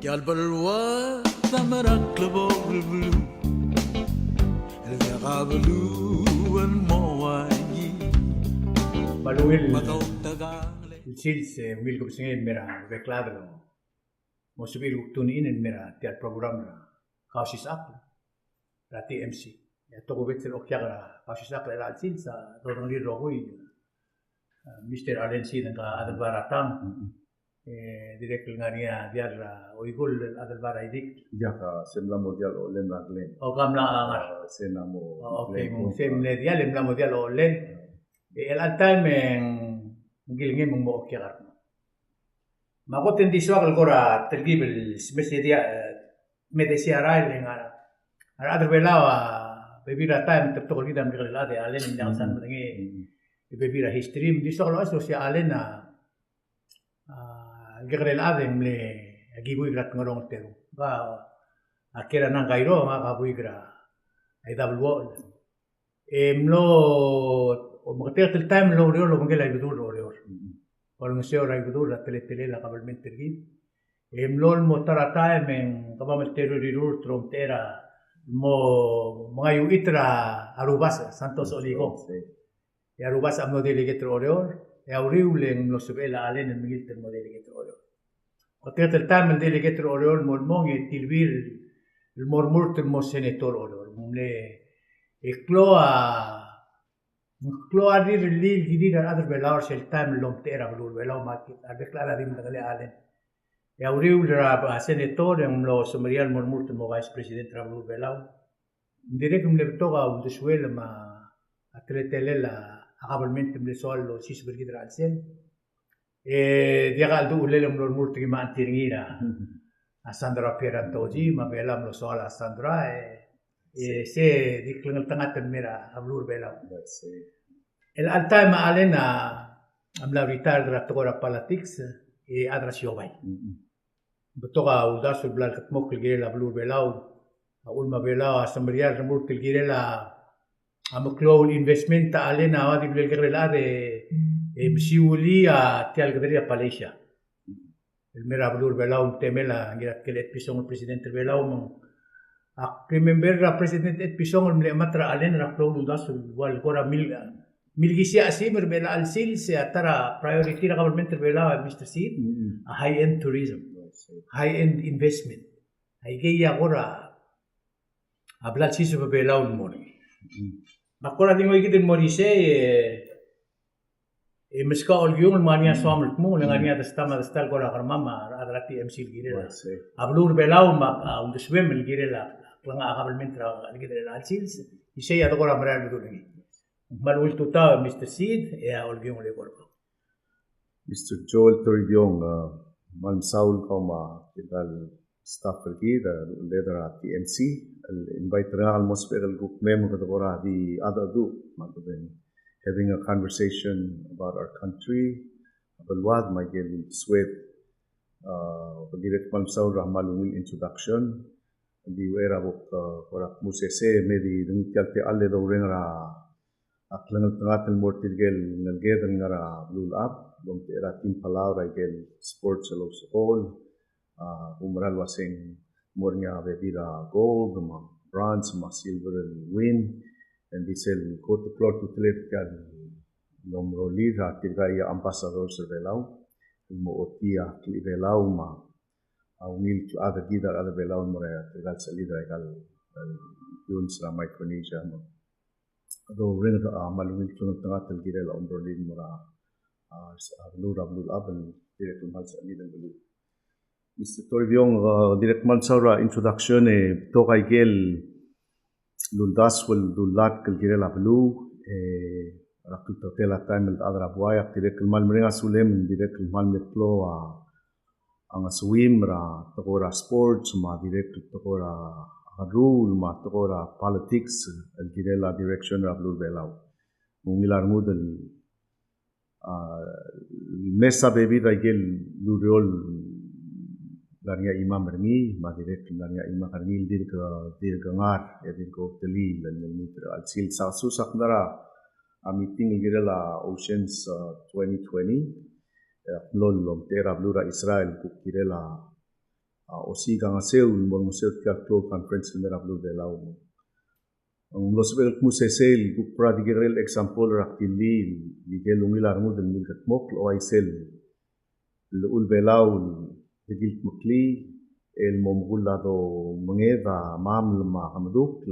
قلب الواد ثمرك لبوغلبلو اللي قابلو المواجي Maluil مدو تقالي il sils wil ko singen mera bekladro mo subir uktun inen mera ti al program ra Kausischakl ra TMC ya to betel okyagra Kausischakl ra al sils do rongi rogui Mr. Allen Sidan ka adal baratang direct ngania diar oigul adal baraidik Jaka semla model olen raglen. o kamla angar Senamo. okay mo sem le dial em la model olen el altai men ngilingin mo okyagar ما قلت انت سواق القرى تلقيه بالمسي دي مدسي رايل على هذا بلاوا بيبيرا تايم تبتغل كده من غير الهادي علينا من جالسان بدني بيبيرا هيستريم دي شغل اسو سي علينا غير الهادي ملي اجيبو يغرا تنغرون تيرو با اكيرا نان غايرو ما غابو يغرا ايدا بالوول ملو ومغتير التايم لو ريول لو مجل يبدول ريول Orang seorang itu dah tele lah kabel mentergi. Emlol mo taratay men kabel teroriro trontera mo mga itra Arubas Santos Oligo. E Arubas amno delegator oreor e auriuleng no subela alen en militer mo delegator oreor. Otet el tam el delegator oreor mo mong e tilbir el mormurter mo senator oreor. Mumle e Cloa dir lil gidi dan adar belaur sel time long tera belur belau makit ada klara dim dagale alen ya uriu dra senator yang lo sumerial murmur mo vice president tra belur belau direct me toga un desuel ma atletele la agabalmente me sol lo sis bergidra al sen dia gal du lele murmur tri ma antirngira a Sandra Pierantoji ma belam lo sol a Sandra se diklengal tengah mera ablur belau el altai ma alena amla retire dra togora politics e adra siobay betoga udasul blal katmok gire ablur belau ulma belau asambarial remur gire la amklo investment ta alena wadi blal gire la de msiulia tial gire Malaysia el mera ablur belau temela ngira kelet pisong presidente belau remember la president et pisong mle matra alen ra flow udasul wal gora milgisia asimer bela al sil se atara priority ra government bela Mr. Seid a high end tourism high end investment ay gaya gora ablal sisu bela un mori makora dingo ikitin mori se meska olgiung mania swaml mo ngania dastama dastal gora karmama adra TMC girela ablur bela ma un swem girela planga government ra girela al sil ise ya gora mara duduni Maluil tuta Mr. Seid e olgiung le corpo. Mr. Joel Toribiong man Saul kauma kita staff pergi leader TMC invite almost per group member of the other group having a conversation about our country balwad Michael Sweat direct man Saul rahmalungil introduction di era bok korak musese medi dungkalte alle do rengra Aklangal tangatal mortirgel nalgedal ngara blue up dong tera tim Palau raigel sports alo sokol umral wasing mornya bebira gold ma bronze ma silver and win and disel go to floor to plate kan nomroli ra tirgai ambassador sevelau mo otia klivelau ma awil to other gidar other belau mora tirgal salida gal yun sa Micronesia mo Ado rin maluwil tunod na atal girel ombrolin mura blur abel direct mal sa lidang bulu. Mr. Toribiong direct mal sa introduction to kay gel luldas wal dulat kal girel ablu rakil totela time al adra buaya direct mal mringa sulem direct mal metlo ang swim ra tokora sports ma direct tokora rule ma tokora politics al girela direction rablul belau mungilar mudel mesa bebi ragel luriol larnya imam berni ma direct larnya imam karnil dir gangar ya dir ko teli lan mitra al sil sasu sakdara a meeting girela oceans 2020 lol lom tera blura Israel ku girela o siga nga seul mo museo teatro conference mera blue belau ang los bel musesel ku pradigerel example rakili ligel ungilar mo del milkat mok o ay sel ul belau digil mukli el momgulado mangeda mam lama kamaduk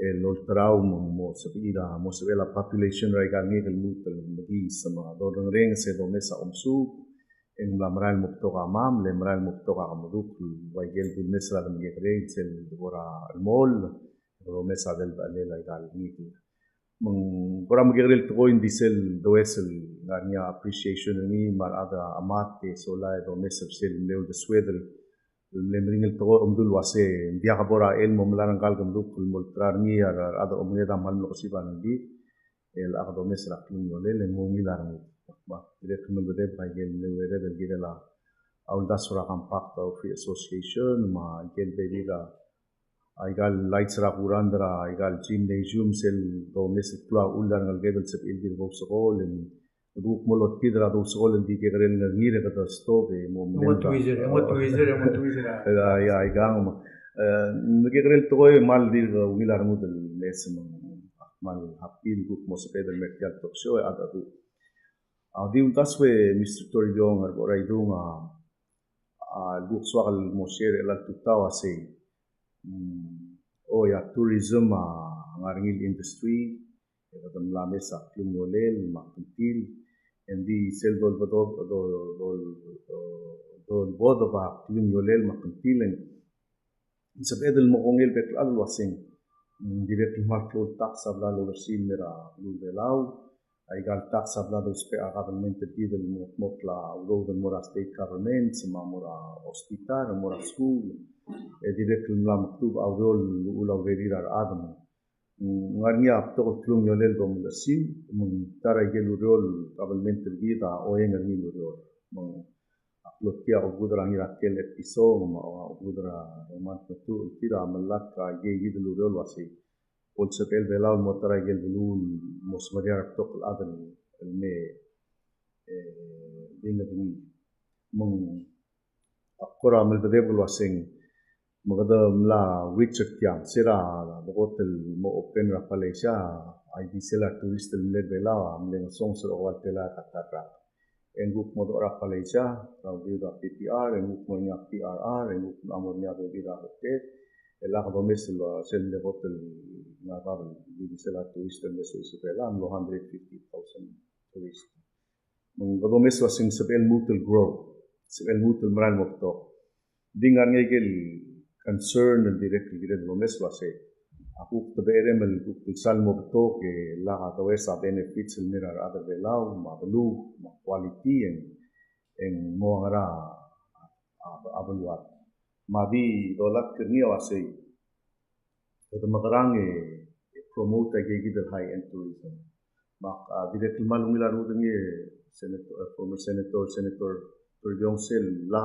el oltrau mo sabila population raigal ngel mutel magi sama dodong reng se do mesa omsu en la moral mukto mam le moral mukto kamaduk waigel dul mesa dam gegrel sel dora mol do mesa del balela igal ngil mong orang magigil to hindi sel doesel nganya appreciation ni mar ada amate solay do mesel sel leo de swedel lemringel to umdul wase dia kabora el momlan kal gamdu kul moltrar ni ada omne da mal no siban di el akdo mesra klin yole le ngomilar ni ba direct mul bede bagel le wede del gidela aul dasura kampak to free association ma gel bedira aigal lights ra kurandra aigal gymnasium sel do mes pla ular ngal gedel sep ildir go skol en duk molot kidra do skol en dike grel ngal ngire kata stove mo Emot wizer. ya aigang nge grel toy mal dir ular mudel les mal hapil guk mo sepedel mertial talk show ada tu di untaswe Mr. Toribong arbora idunga guk swakal mo share elal tutawa say ya tourism ngarngil industry kadam lame sa klumolel makuntil endi sel dol bodo ba klumolel makuntil en sabedel mo kongel bet al wasing direct marklo tax sabla lo versil mera lu belau ay gal tax sabla do spe government didel mo mokla do mora state government sama mora hospital mora school direct la maktub awrol ulaw verirar adam ngarnya to klum yolel dom lasim mung tara gelu rol government gida o ngarni rol mung upload kia ogudra ngira kel episode ma ogudra roman tu tira malak ka ge gidlu rol wasi also kel belal motara gel bulul mosmaria to adam me dinga mung akora mal bedebul wasing magada mla Richard Tiang sira hotel mo open ra Malaysia ID sila tourist le bela amle song sura hotel katara enguk mo ra Malaysia raudi ra PPR enguk mo nya PRR enguk amor nya be ra hotel ela ko domestic sel le hotel na babel di sila tourist le so bela am 150,000 tourist mong domestic wasing sebel mutul grow sebel mutul maral mokto dingar ngegel concern and directly lo meslo se aku tebere mel kusal mo to ke la atawe sa benefits el mirar other belau ma belu ma quality en mo ngara abaluat madi dolat kernia wase to magarang promote ge gidel high end tourism mak directly malumilar mo dengi former senator Torjong Sel la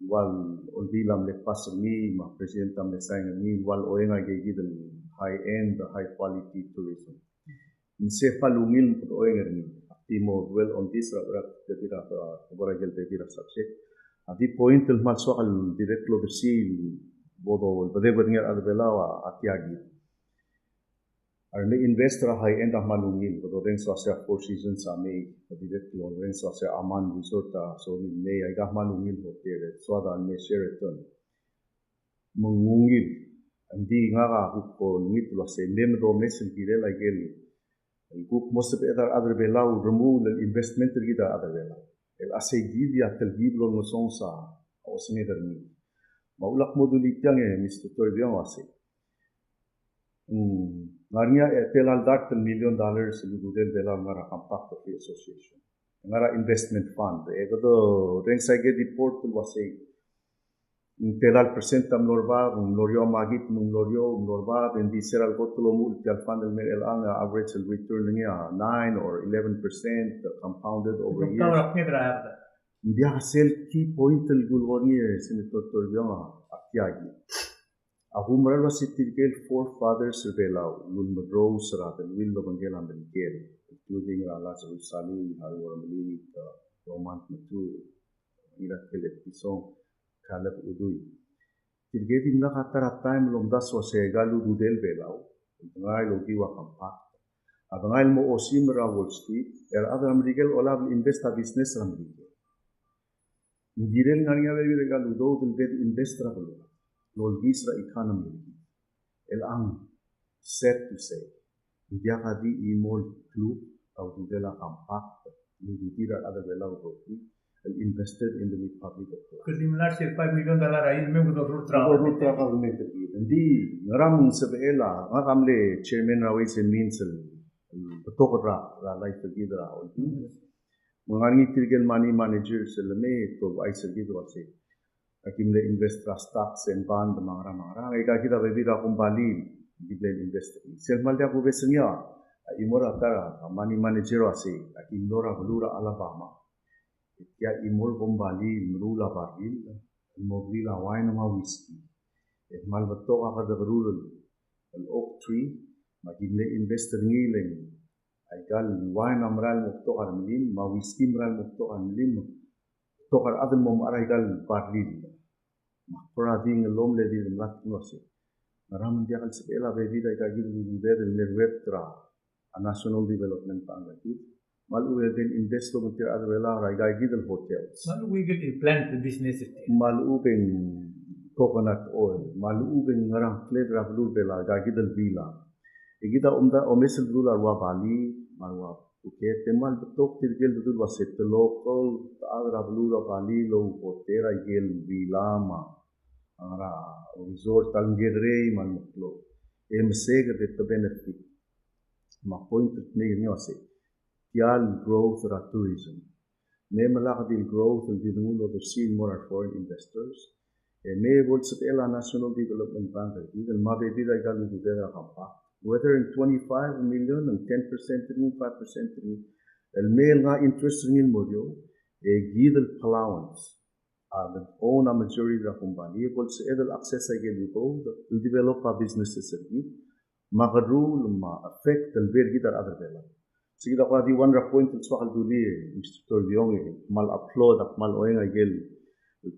wal olbilam le pasni ma presidenta me sang ni wal oenga ge gidel high end high quality tourism nse palungil ko oenga ni timo dwell on this debira bora gel debira subject adi point el mal soal direct lo dersil bodo bade badngar adbelawa atiagi arne investor high end malungil bodo reng so asa four seasons ame direct lo reng so asa aman resort so ni me ay malungil hotel so da me Sheraton mungungil andi nga ko ngit lo se lem do mesel gire la gel guk most of other belau remove the investment gida other belau el ase gidi atel giblo no sonsa o sinider ni maulak moduli tiang Mr. Torbiang wase Narnia telal $1 million ludel belal ngara compact of the association ngara investment fund egodo reng sage report wase telal percent am lorba lorio magit lorba bendi seral gotulo mul tel fund el ang average return niya 9 or 11% compounded over years dia hasil key point el gulgorni senator Torbiang atiagi Aku meral sitirkel forefathers belau lul rose rather will lo mangela mangel including Lazarus Sali Harwar Malik Roman Matu ila kelet pisong kalap udui. Tirgeti mla katara time lom das wase galu dudel belau. Ngai logi wa kampak. Ngai mo osim ra Wall Street. Adram rigel olab investa business ram rigel. Ngirel ngania bebi regalu do del bed investra belu. Lol gisra economy. Ang set to say. Dia kadi imol club au dudela kampak. Dudira ada belau roti. Invested in the Republic of Palau. Kelimlar sir $5 million ay may gusto Root government hindi ngaram sebela ngakamle chairman rawai sen minsel betokra la life gidra ulti mangani tirgel money manager selme to ai segido ase akimle investor stocks and bond mangra ai ka kita bebi ra kumbali di blend investor selmal dia ko besnya imora tara money manager ase akimlora bulura Alabama ya imol kumbali mrula baril mobilila wine ma whiskey mal beto ka dagrul al oak tree magimle investor ngileng ay gal wine amral mukto karmilim ma whiskey amral mukto karmilim to kar adal mom aray gal baril ma prading lom le di lat nose maram dia kal sebela bebi dai ka gid del web tra a national development pangati mal uben investo mentir adwela ray ga gid hotels mal uben plant business mal uben coconut oil, malu ben ngarang kled rablu bela gagidal villa. Igida omesel dul arwa Bali, marwa Phuket, temal betok tirgel dul waset local taad rablu Bali lo hotera igel villa ma ara resort talngere mal muklo. Seg the benefit. Ma point ni ose. Tial growth ra tourism. Ne malakadil growth will be the moon of the sea more foreign investors. May World Ela National Development Bank idal mabebi da galu dudera kampa whether in 25 million and 10% ring 5% ring el mail nga interest ring modio gidal allowance the own a majority da company World Ela access ay geluto to develop a businesses sergit magadrul ma affect el bergi dar other bela sige da kwa di one point swakal duli Mr. Torbiong mal upload ak mal oeng ay gel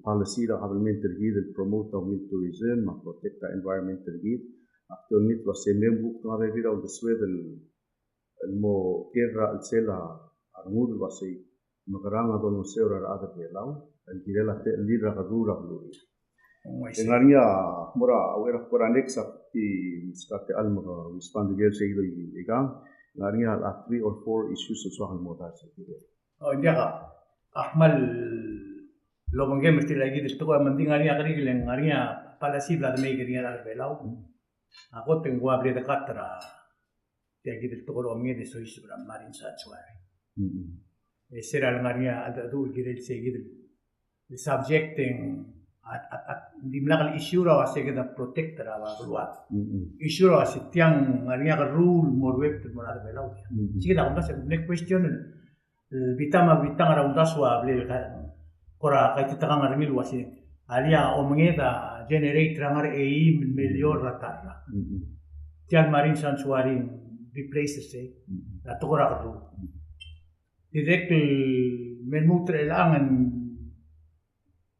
policy da government tergid promote the wild tourism ma protect the environment tergid actually was semem book na bebi raw the swed el mo tierra al sela armud wasi magaranga don seura ada belau el girela te lidra kadura bluri engaria mura awera por annex ti skate almo respond gel seguido igang ngaria at 3 or 4 issues so hal modal seguido dia akmal lo mangge mesti lagi di situ mending hari akari gileng hari pada si belad me giri ala belau aku tenggu abri dekat tra dia gitu tu kalau mengge di sois beram marin sacuai seral hari ada tu giri se gitu the subjecting at di belakang isu rawa se kita protect rawa keluar isu rawa si tiang hari ka rule more web tu mana belau sih kita udah next question bitama bitang rawa udah swa beli kora kay titakang armil wasi alia omngeda generate rangar million ratara tial marin sanctuary replaces la tokora karu direct menmutre langan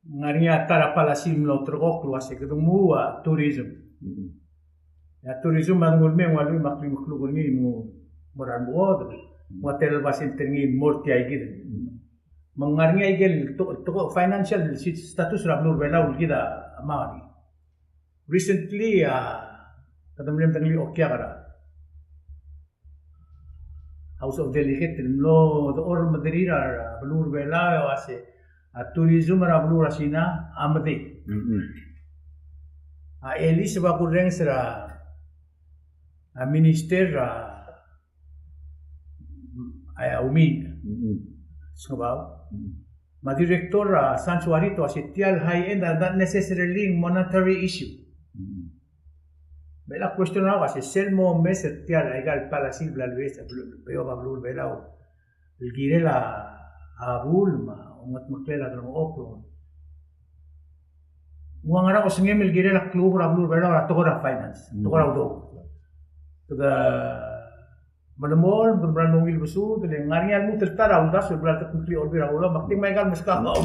ngaria tara palasim lo trokok wasi kedemu tourism ya tourism mangul me walu makli maklu ni mo moran bod hotel basin tengi morti ay gid mengarnya igel to financial status rabnur belau kita amani recently kadamlem tangli okya kara House of Delegate no the or maderira blur belau ase tourism rabnur asina amade elis ba kureng sera minister aya umi Sengabau, ma director sanctuary to asitial high end and not necessarily monetary issue. Bela question na kasi selmo meser tial egal palasil blalwes beo bablur belao. Ilgirela abul ma ungat maklela drum oplo. Muangara ko singem ilgirela club rablur belao to finance. To do. To the Malamol, berbran mongil besu, tele ngarian mu tertara udah sebelah terkutri olbira ulah, makting mereka meskah mau.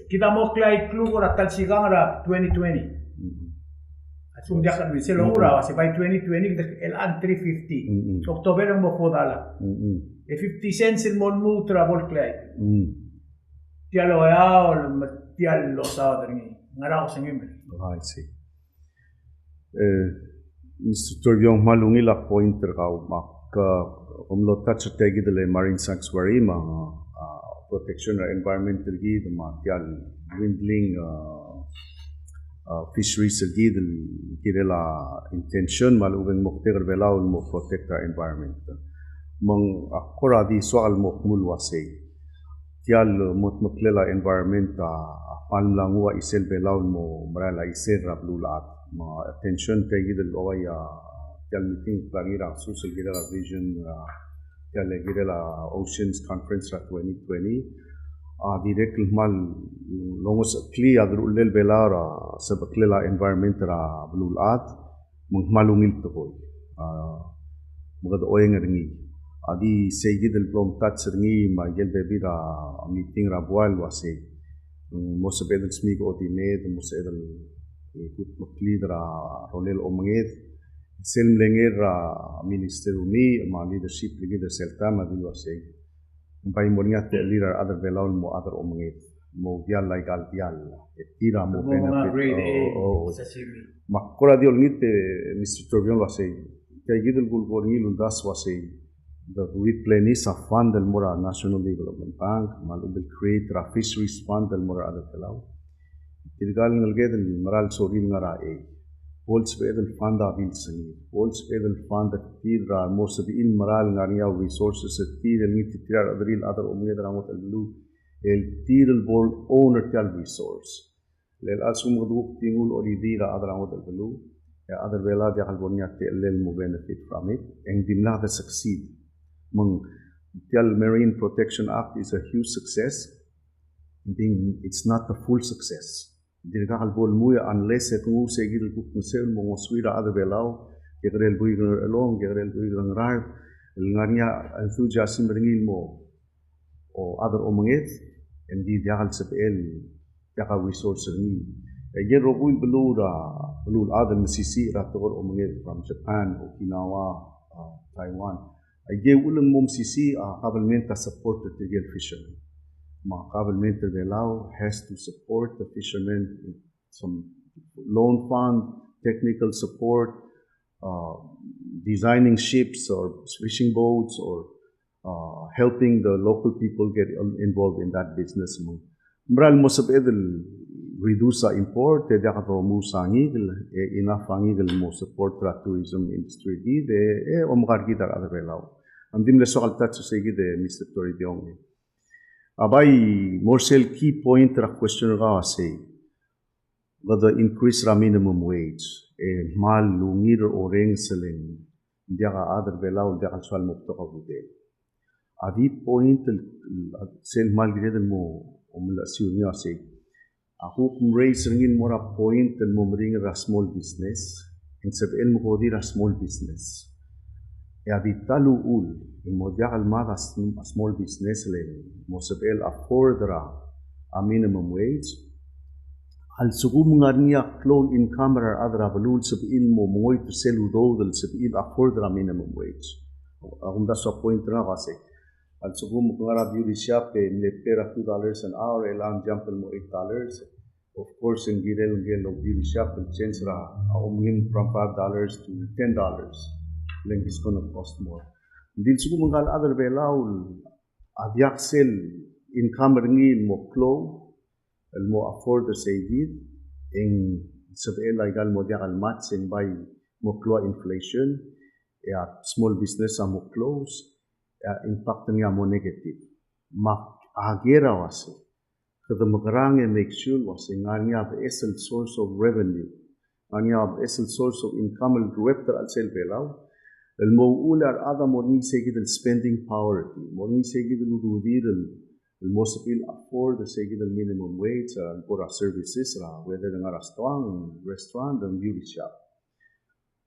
Kita mau klay klu ora tal sigang ora 2020. Asum dia kan bisa lo ora, by 2020 kita LN 350. Oktober ang mo podala. 50 cents in mon mu travel klay. Tialo ya, tialo sa dringi. Ngara ko singim. I see. Mr. Torbiong malungi la pointer kau mak umlo touch tegi dele marine sanctuary ma protection or environmental gi the ma tial dwindling fisheries gi del kirela intention malubeng mokter belaul mo protect the environment mong akora di soal mokmul wase tial motmoklela environment palmlangua isel belaul mo marala isel rablulat ma attention tegi del oya tial meeting plangira social gira vision tial gira la oceans conference ra 2020 direct mal longos kli adru lel belara sabaklela environment ra blulat malungil to boy magad oyeng ringi adi segi del blom tat ringi ma gel bebi ra meeting ra boal wase mosabedel smig odi med mosabedel ikut maklidra rolel omanged sel lenger minister uni ma leadership leader selta ma dilwase bai monia te leader other belon mo other omanged mo dial legal dial etira mo benefit makora diol ngite Mr. Torbion wase kay gidul gul ngilun das wase the plan is a fund del mora national development bank mal will create a fisheries fund del mora other Palau Tilgal ngalgedel maral soril ngara Holz bedel fund abil sani Holz bedel fund tira most il maral ngariya resources tira ni tira adril other omged ramot al blue el tira bol owner tal resource lel asum gduk tingul olidira other ramot al blue other vela dia halbonia tel mo benefit from it and dimna the succeed mong tal marine protection act is a huge success it's not the full success dirga halbol muya unless et ngu segir ku kusel mo swira ade belao gerel buig along gerel buig rar ngania enthusiasm ringil mo o other omanget and di dial sebel yaka resource ni ger robul belul other msisi rator omanget from Japan Okinawa Taiwan age ulang mom sisi government support the fishermen government Palau has to support the fishermen with some loan fund, technical support, designing ships or fishing boats or helping the local people get involved in that business. Mral mo sabedel reduce import, te dakato mo sangigel, enough angigel mo support the tourism industry. De omgar gitar ada Palau. Andim le sokal tatsu segi de Mr. Torbiong. Abai morsel key point ra question ga say whether increase ra minimum wage mal lungir oreng seleng dia ga other belau dia ga swal mukto ka budel adi point sel mal gredel mo omla siunya say aku kum raise ringin mora point mo ring ra small business in sab el mo ra small business ya di talu ul الموديع الماضي small business اللي موسبيل afford a minimum wage هل سقوم غنيا كلون income را أدرا بلول سبيل موي تسلو دودل سبيل afford a minimum wage أقوم ده سو point را قاسي هل سقوم غنيا beauty shop نلبيرا $2 an hour إلان jump المو $8 of course in girel beauty shop the change ra أقوم from $5 to $10 then it's gonna cost more Din suku menggal other belaul adiak sel income ringi mo klo el mo afford the segid en sabel legal mo diak al mat sen by mo klo inflation ya small business mo close ya impact niya mo negative mak agera wase kada magrang make sure wase nganya the essential source of revenue nganya the essential source of income el director al sel belau الموؤول هذا مورني سيجد spending power مورني سيجد الودير الموسيقى afford سيجد minimum wage for services whether in a restaurant and beauty shop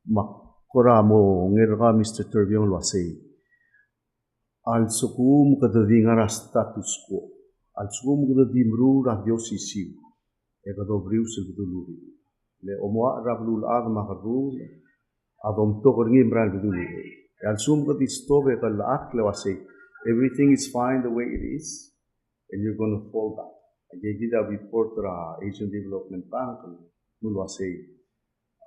makora mo ngerga Mr. Torbiong lo say al sukum kadadingara status quo al sukum kadadimru radiosisiu e kadobriu sebetuluri le omoa rablul adma karul adom tokorngi mral bedulu al sum kadistobe kal akle wase everything is fine the way it is and you're going to fall back agegida report ra Asian Development Bank nulwase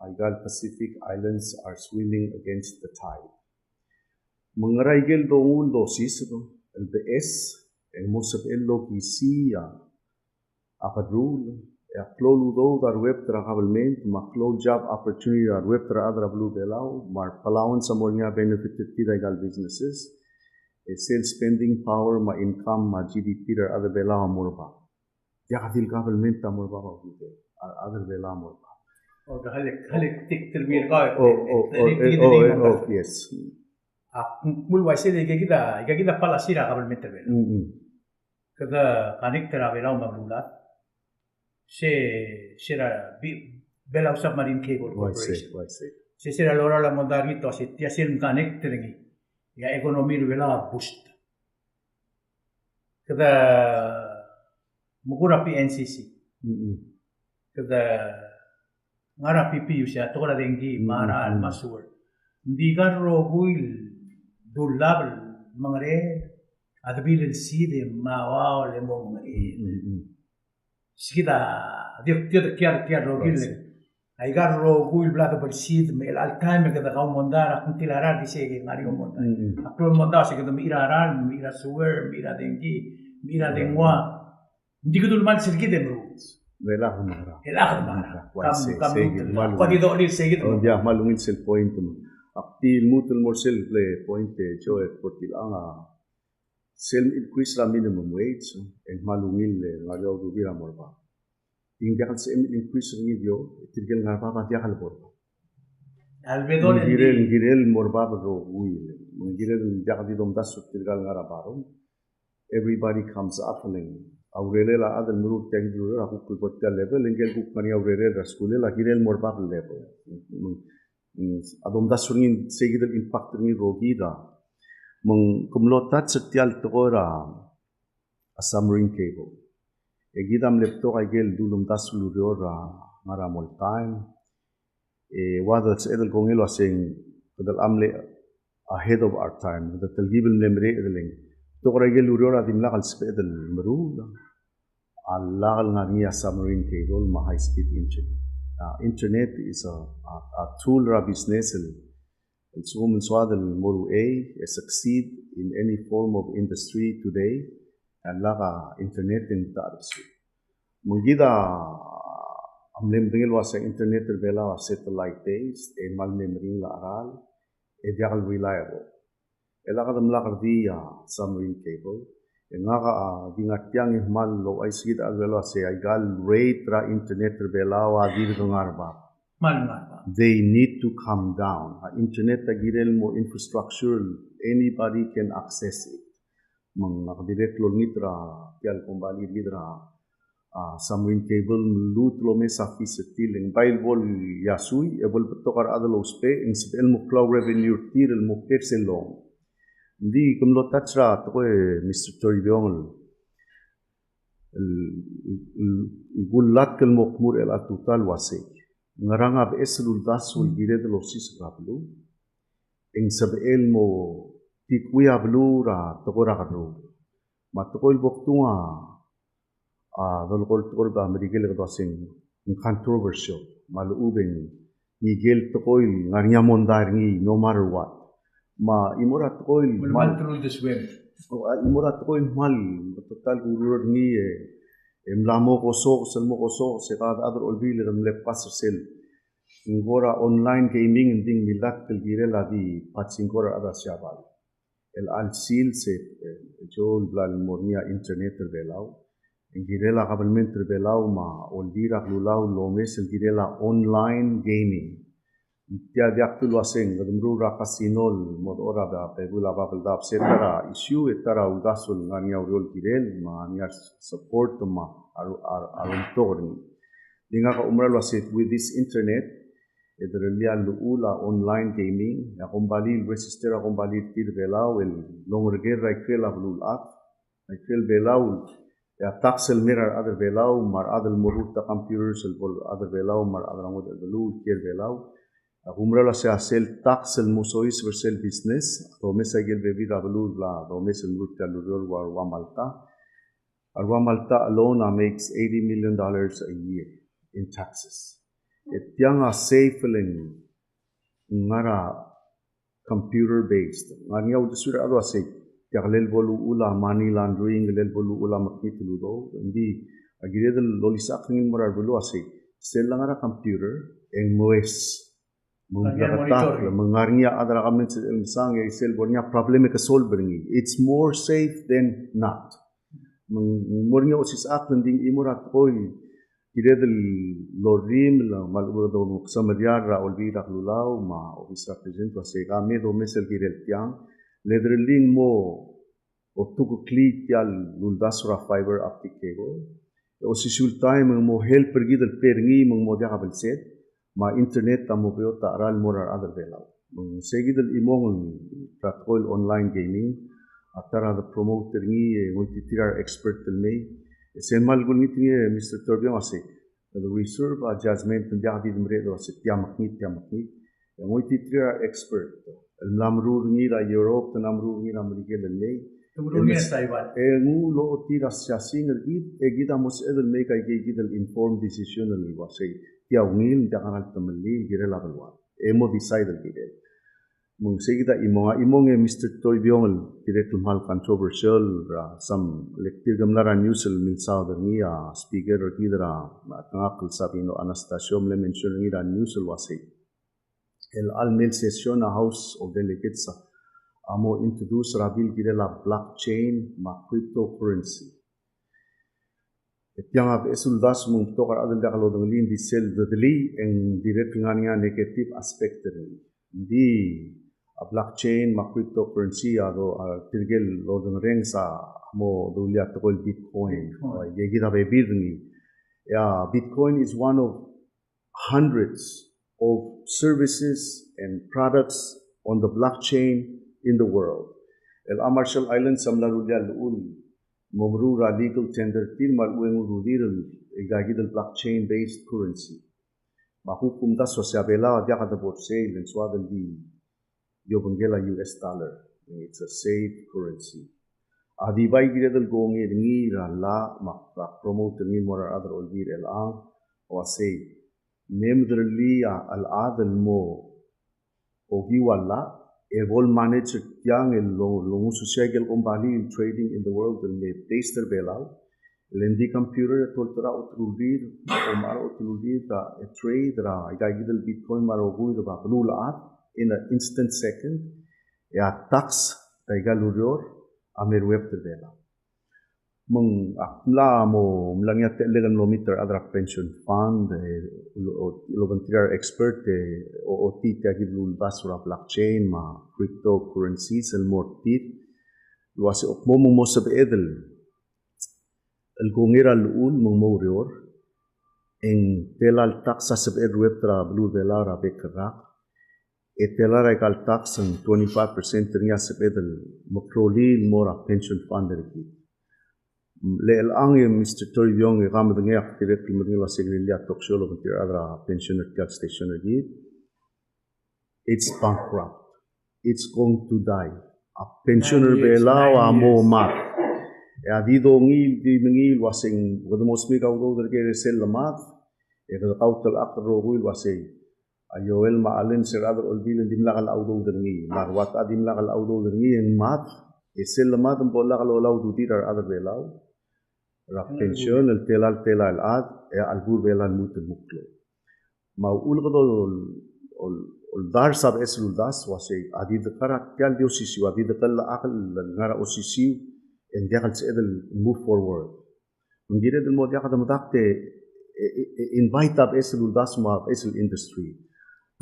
Igal Pacific Islands are swimming against the tide. Mengraigel dongul dosis itu LBS yang musab ello kisia akadrul ya klolu do dar web travelment ma klolu job opportunity dar web tra adra blue belau mar Palauan samolnya benefited tida igal businesses sales spending power ma income ma GDP dar adra belau morba ya kadil government ta morba ba gitu adra belau morba Oh, halik tik termir kau. Yes. Mul waise de kita palasira kabel meter bela. Kada kanik teravela mabulat. Sera bela submarine cable corporation. Sera lora la mondari to se tiasil kanik terengi. Ya ekonomi bela boost. Kada mukura PNCC. Kada ngara pipi usia tora dengi mara masur di garro guil dulab mangre adbil side mawa le mongre sikida dia kia rogil ai garro guil blada per sid mel al time kada kau mondara kuntilara dise ke ngari mondara aktor mondara se kada mira ran mira suwer mira dengi mira dengwa digudul man sirki demru Velah mara. Pagi dok ni segit. Dia malungin sel point tu. Aktil mutul morsel play point joe portil anga. Sel increase la minimum wage en malungil le ngario du dira morba. Tinggal kan sel increase ni dio tirgel ngarpa pa dia kal morba. Albedon girel morba bro uil. Girel jadi dom das tirgal ngaraparum. Everybody comes up and Aurele la adal muruk tagi dulu aku kulpotnya level engkel kukmani aurele raskule la girel morba level adom dasungin segidal impact ni rogi ra meng kumlotat setial tokora a submarine cable egidam lepto kaigel dulum dasulu ra ngara mol time wada sedel kongelo asing kadal amle ahead of our time the talgibel nemre edeling tokora gel urora dimla kal spedel merula Allah ngania submarine cable ma high speed internet internet is a tool ra business el sum swad el moru succeed in any form of industry today Allah internet in tarsu mugida amlem dingel wasa internet bela satellite based mal nemring la aral dial reliable elakad mlakar dia submarine cable ngaka dingatyang ihmal lo ay sigit alwelo se igal rate ra internet belawa dir ngarba they need to come down internet tagirel mo infrastructure anybody can access it mang direct lo nitra tial kumbali dira submarine cable lut lo me safi setil bail bol yasui ebol betokar adalo spe in sel mo cloud revenue tir el mo perselong di kumlo tatra to Mr. Toribiong gulat kel mokmur el atutal wase ngaranga be eslul dasul gire de losis rablu eng sabel mo tikuya blura to ra kadro matokol boktunga dol kol ba medical ko sing controversial malu ubeng nigel to koil ngarnya mondar ni no matter what ma imorat koil mal through this way imorat koil mal total gurur ni emlamo ko so selmo ko so se kad adar olbil le pas sel ngora online gaming ding milat kel gire la di patsin kora ada syabal el al sil se jol blal mornia internet belau gire la kabelment belau ma olbira lulau lomes el gire la online gaming Tia diaktu luaseng gadumru ra kasinol mod ora ba pegula babel dap setara issue etara udasul ngania urol kirel ngania support ma aruntorni dinga ka umra luaset with this internet Edralia luula online gaming. Akong balil register akong balil tir belau el longreger raikrel ablul at. Raikrel belau ya taxel mirar other belau mar other morutta computers el bol other belau mar other amod el belu kier belau. Umrala se asel taxel musois versel business. Domesa gel bebi ablul bla domesa murutta lurol war wamalta. Malta alone makes $80 million a year in taxes. Etiang a safe ngara computer based. Ngania udisura ado ase tiaglel bolu ula money laundering lel bolu ula makitulu do. Hindi agiredel lolisak ngin morar bolu ase sel ngara computer eng moes. Mengarnia adara kamen sang sel bornya problem ke solve beringi. It's more safe than not. Mornya osis aklanding imurat koi kiredel lorim la malbudo samariar ra olvira lulau ma office represent wa se game do mesel kirel tiang ledreling mo otuku click yal luldasra fiber optic cable osisul time mo help pergidel perngi mo dia kabel set ma internet tamo peo ta aral morar other belau segidel imong protocol online gaming atara the promoter ngi ngotitirar expert telmei senmal gunit ngi Mr. Torbion ase the reserve a judgment ndia di mre do ase tiamakni ngotitirar expert lamru ngi ra Europe namru ngi America lelmei Tumuruni Taiwan ngu lo tira sing ergit egida mos edel make ai gidel informed decision ni wase tiawngil ndia kanal tamli girela balwa emo decide gidel mung segida imong Mr. Torbion direct mal controversial some lecture gamlara news min sauder ni speaker kidra tangakul sabino Anastasio le mention ni news wase el almel session a house of delegates amo introduce rabil girela blockchain ma cryptocurrency etiang ab esul das mung tokar adel dakalo dengli di sel deli eng direct ngania negative aspect di a blockchain ma cryptocurrency ado tirgel lodeng reng sa mo dulia tokol bitcoin yegida be birni bitcoin is one of hundreds of services and products on the blockchain in the world el Marshall Islands samla rulia lul momrura legal tender tirmal ueng rudirel igagidel blockchain based currency mahukum da sociabela dia kada borse len swadel di Yobangela US dollar. It's a safe currency. Adibai giredel gongi ngi la makka promote ngi mora other olbir el ang wa say nemdrli al adal mo ogi wala evol manage yang el long social company trading in the world el me taster belau lendi computer toltra utrudir o maro utrudir da trade ra igagidel bitcoin maro gui da blula at in an instant second, tax taigalurior amer web tervela. Mung akla mo mlangya telegan lometer adra pension fund volunteer expert o tagilul basura blockchain ma cryptocurrencies el mortit luase okmo mo sab edel el gongera lul mo morior en telal taxa sab ed web tra blue velara bekrak etelara kal tax ang 25% niya sa pedal makroli mora pension fund rin. Le ang Mr. Torbion kamad ngayak direct kimagila segrelia talk show lo kuntir adra pensioner tel station rin. It's bankrupt. It's going to die. A pensioner belaw amo mat. Dido ngil wasing wadamos mi kaudo derke sel lamat. Kada kautal akro ruil wasing Ayoel maalin serado olbilen dimlakal audo derni marwat dimlakal audo derni en mat esel mat bolla kal olau dutir other belau ra pension el telal ad albur belal mut muklo ma ulgdo ol dar sab esul das wase adid kara kyal diosisi adid kal akal ngara osisi en diakal sedel move forward ngire del mo diakal madakte invite up esul das ma esul industry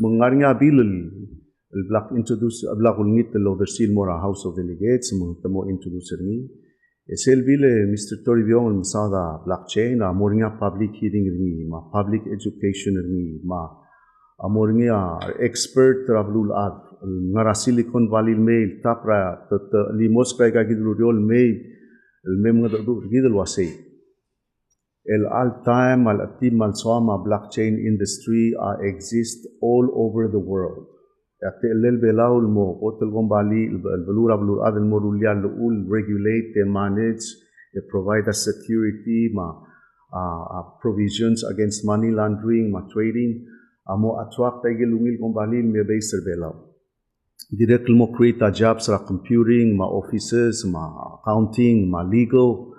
mengarnya bilul el black introduce black ngit lo der sil mora house of delegates mo introducer ni esel bile Mr. Torbion masada blockchain a moringa public hearing ni ma public education ni ma Amornya expert travelul ad ngara Silicon Valley mail tapra limos kay kagidul riol mail el mem ngadu gidul wase el all time al atim al swama blockchain industry exist all over the world. Yakte el belaul mo hotel gombali el belura belur ad el morulia ul regulate and manage provide a security provisions against money laundering trading amo attract ay lungil gombali me baser belau. Direct mo create jobs ra computing, offices, accounting, legal,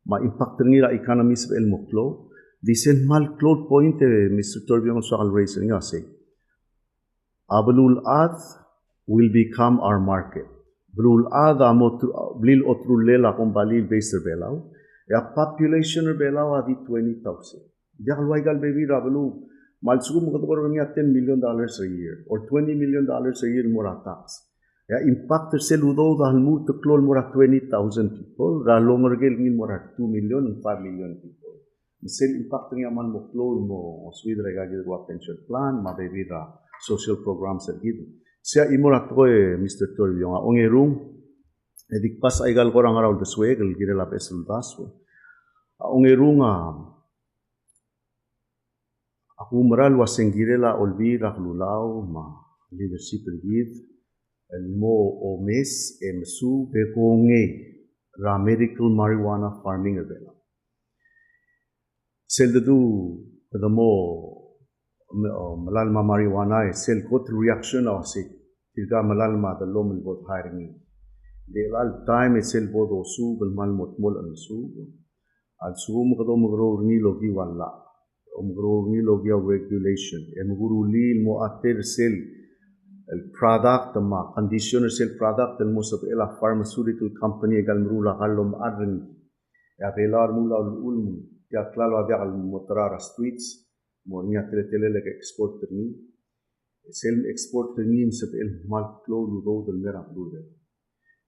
impact nila economy sa el mo cloud. Disen mal cloud point Mr. Torbion Sakal raise nga say. Abulul ad will become our market. Bulul ad amo blil otrulela kung balil baser belaw. Ya population belaw adi 20,000. Diakal waigal baby rabulu. Malsugo mo katokor niya $10 million a year or $20 million a year mura tax. Ya impact seludo dahil mo tuklol mura 20,000 people, ralong regel ngin mura 2 million and 5 million people. Misal impact niya man mo klol mo swid regagid wa pension plan, mabebira social programs at gitu. Siya imura to Mr. Torrio nga ongerung edikpas ay gal korang araw deswegel girela pesul daswo. Ongerung aku meral wasengirela olvira lulaw leadership rigid el mo omes emsu begonge ra medical marijuana farming abela sel du kada mo malalma marijuana sel kot reaction of se tilga malalma the lom bot hiring de al time sel bot osu bel mal motmol an su al su mo kado mo ro ni logi wala omgroni logia regulation emguruli mo ater sel el product ma conditioner sel product el most of ela pharmaceutical company egal mrula kalom adren ya velar mula ul ya claro ada al motrar streets mo nia tele le export ni sel export ni se el mal clo lu del mera dure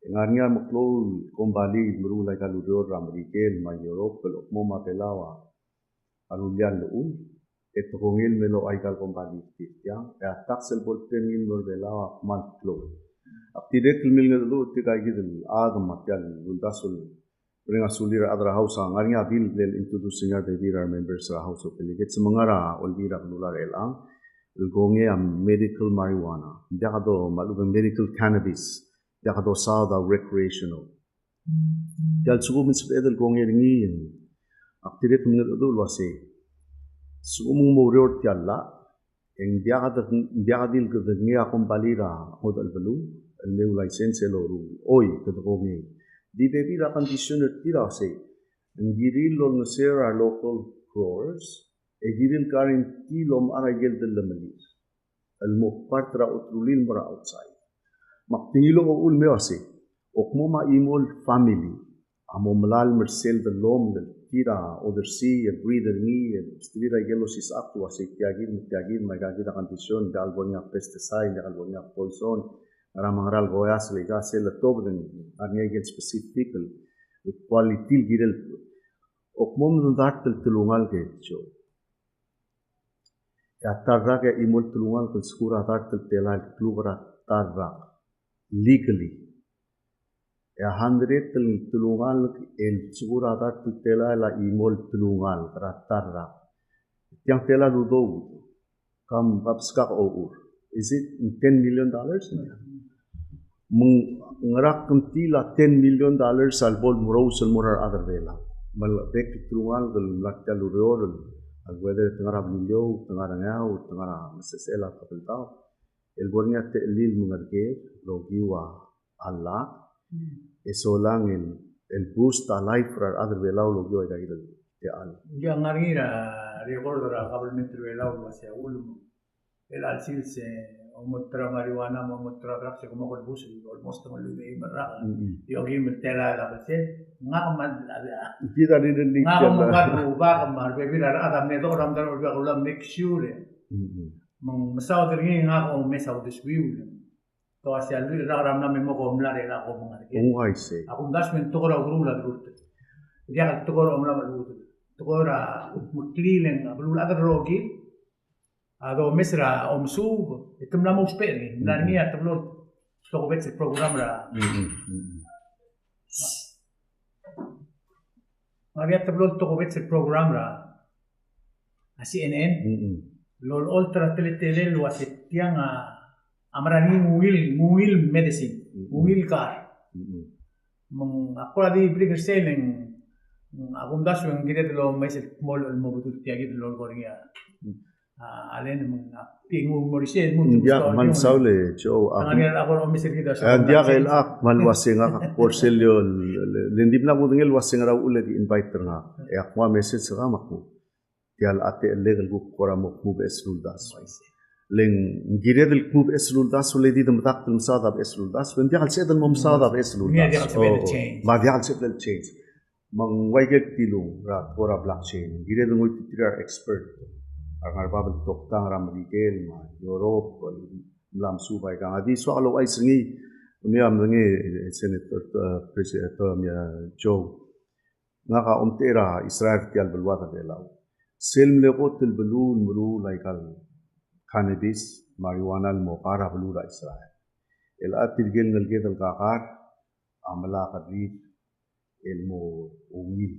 engarnia mo clo kombali mrula egal ur amerikel ma europe lo mo ma pelawa alulian lo etongil melo ay kal kombali tiang taxel bol pengin nor bela man flow aptide kilmil ngado tika gidel agam matyal uldasul bringa sulir adra house ngariya bill del introducing our baby members ra house of delegates mangara olbira nular elang ilgonge medical marijuana jakado maluga medical cannabis jakado sada recreational jal sugo min spedel gonge ringin aktiret mingat adul wase sumung morior tialla eng diadil kedengnya kombalira modal belu el meu license loru oi kedonge di bebi la conditioner tira se ngiril lo nasera local growers e giril karin tilom aragel del lemeli el mo partra utrulil mara outside maktingilo o ul mewase okmo ma imol family amo malal mersel de lom del tira oversee breeder ni stira gelosis actua se tiagir magagida condition de albonia pesticide de albonia poison ramangal goyas lega sel top den arniegel specific with quality girel okmom dundat tulungal ke cho ya tarra ke imol tulungal ke skura tar tela klubra tarra legally ya 100 tulungal el segura dar tela la imol tulungal ratarra yang tela ludo kam babska or is it $10 million ngarak tila $10 million al bol muro sel morar other vela mal bek tulungal del lakta luror al whether tengara bilio tengara ngau tengara mesela kapelta el bornya te lil mengerge logiwa Allah eso lang el boost a life for other belau lo yo dai del te al ya ngarira recordo ra government belau lo se ulum el alsil se omotra marijuana omotra drugs como con bus almost como lo de marra yo que me tela la base ngaman la kita di del ngaman ngadu ba kamar bebi ra adam ne do ram dar ba ulam make sure mang masaw dringi ngako mesaw diswiu to asya lu ram na memo ko mla re la ko mangar ke I say akong dasmen to ko ra guru la durut dia ka to ko ra mla malut to ko ra mutlilen abul agar rogi Ado mesra omsu itum na mo speri nania tablo toko bet program ra Maria tablo toko bet program ra CNN lol ultra teletele lo asetiang amarani muil medicine muil car mong ako di bring selling akong daso yung gina dalo may mall mo butul tiagi dalo korea Alen tingu morisen mun India man saule jo tangan ako omisir kita India kail ak man wasinga ka porselio lindip na mo dingel wasinga raw ulit invite nga e akwa message sa makmo tial ate legal group kora mo move eslul das leng gire del club eslul das le di dum tak tum sada eslul das when dia kalse dan mom sada eslul das ma dia kalse del change mang waiget tilung ra kora blockchain gire dum titira expert ang babel toktang ram rigel ma Europe lam subay ka adi so alo ay singi miam ngi senator president mi Joe nga ka umtera Israel tial belwata belaw selm le qotel belun mru laikal cannabis marijuana mo para belura Israel el atil gel ngel gedal kakar amala kadri el mo umil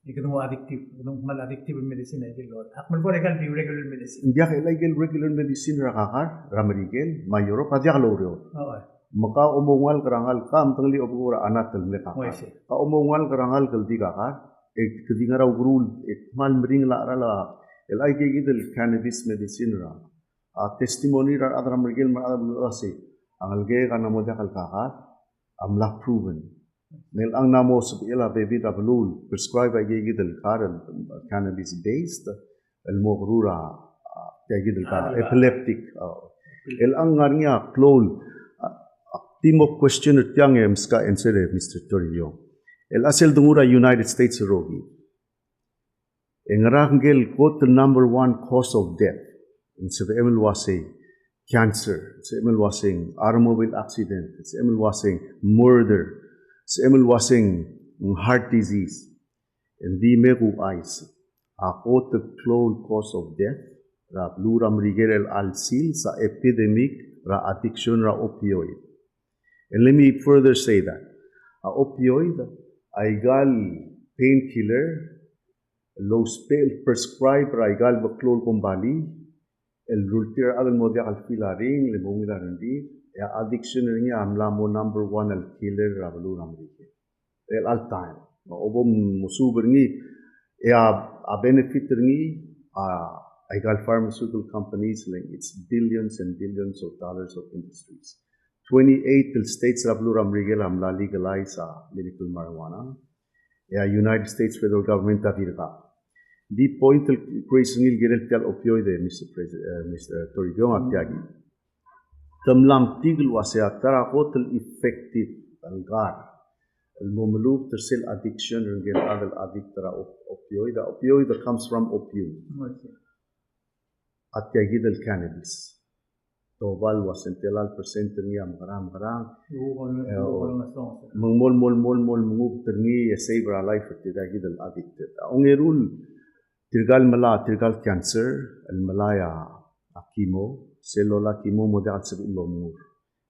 Ikaw mo addictive, mal addictive medicine ay gilot. Akmal ko regal di regular medicine. India ka legal regular medicine rakakar, ramarigel, mayoro, padya ka loryo. Oo. Maka umungal karangal kam tangli obura anatal me kakar. Ka umungal karangal kaldi kakar, kadi nga raw grul, mal mring la rala, el ay gigidel cannabis medicine ra. Testimony ra adra ramarigel ma adra si, ang algay ka na mo kal kakar, amla proven. Nel ang namo sa ila baby da belul prescribe ay gigidel karan cannabis based el mogrura gigidel karan epileptic el ang ngarnya klol timo questioner tiang ska answer Mr. Toribio el asel dungura United States rogi engrangel quote the number one cause of death in sa emel wase cancer sa emel wasing automobile accident sa emel wasing murder sa emel wasing heart disease and di meku eyes ako the clone cause of death ra pluram rigel alsil sa epidemic ra addiction ra opioid and let me further say that opioid ay gal painkiller low spell prescribe ra gal baklol kumbali el rultir agal mo dia kal filaring le mongila rendi ya addiction niya amla mo number one al killer rabulu ramrike el all time obom musuber ni ya a benefit ni ay gal pharmaceutical companies like it's billions and billions of dollars of industries 28 states rabulu ramrike amla legalize medical marijuana ya United States federal government adirka di point creation ni gerel tel opioid Mr. President Mr. Toribio Atiagi tamlam tigl wasya tara hotel effective algar el momlub tersil addiction rengel adal addict tara opioid comes from opium atyagi del cannabis tobal wasentelal percent niya maram mol move terni save our life atyagi del addicted ongerul tirgal cancer el malaya akimo cellular chemo model sa ilomur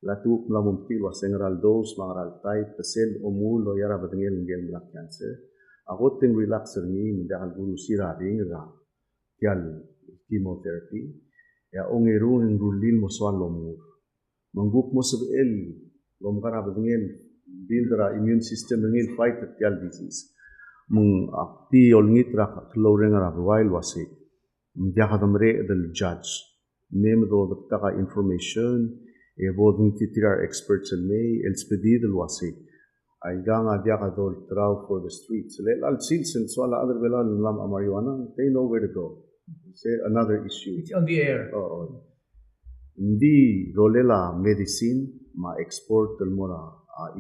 latu mlamum tilwa sengral dose mangaral type sel omul lo yara badengel ngel black cancer agoting relaxer ni model guru siraring ra tial chemotherapy ya ongeru ngulil mo swalomur mangup mo sa el lomkara badengel build ra immune system ngel fight tial disease mung akti olngit ra kloreng ra while wasi mdiakadamre del judge memdo the taka information bod nititirar experts in may el spedidel wasi ay ganga diaka dol traw for the streets lel al silsen so ala other belal lam marijuana they know where to go say another issue it's on the air hindi rolela medicine ma export del mora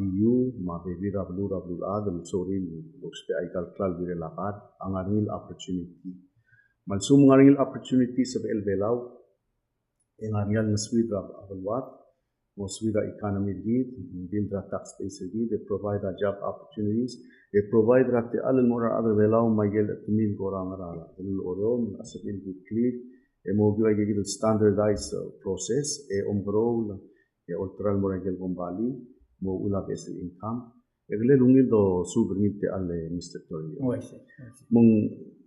EU ma bebira blura adel soril lospe ay kalkal birelakat ang aril opportunity malsum aril opportunity sa el belaw ang aril naswidra abalwat Moswida economy gid, build a tax base gid, they provide job opportunities, they provide the alal mora other velaw magel at mil gorang rala. Ilul orom asabil good clear, mo gyo ay gigil standardized process omgrol ultral mo regel bombali mo ula basic income egle lungil do super ngil te alle Mr. Torio mong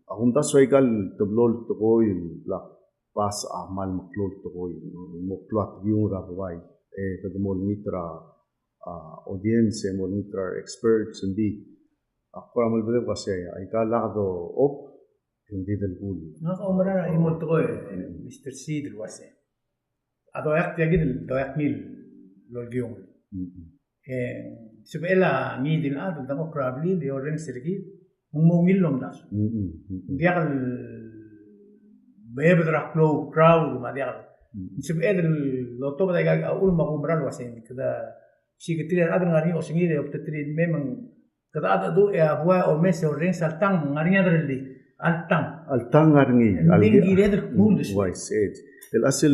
akong tasway gal tablol to ko yung lak pas amal maklol to ko mo plot yung rabaway kadamol mitra audience mo mitra experts hindi ako ramal bede kasi ay kala do op hindi dalgul umara imon to Mr. Seid wase ado yak yagid do yak mil lolgyong subela ni din ado damo probably the orange sergi mungil long das dia kal bebedra crowd ma dia subela lo to ba ga ul makumral wase kada si ketira ado ngari osingire optetri memang kada ada do abua o mes orange saltang ngarinya derli altang ngarngi algi der cool why said el asil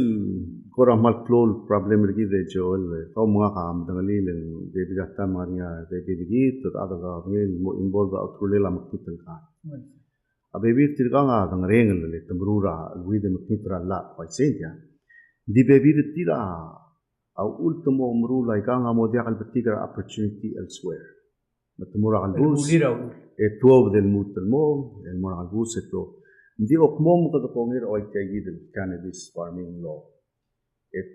kora mal klol problem rigi de jol tau mga kam dangali len de bigata maria de bigi to ada ga ngel mo involve outrule la makitel ka abebi tirga nga dang rengel le tamrura lui de makitra la why said ya di bebi tira au ultimo umrula ikanga mo dia kal betigra opportunity elsewhere matumura kal bus tuwa del mutalmo el moral bus eto hindi okmom kada kongir o itagi del cannabis farming law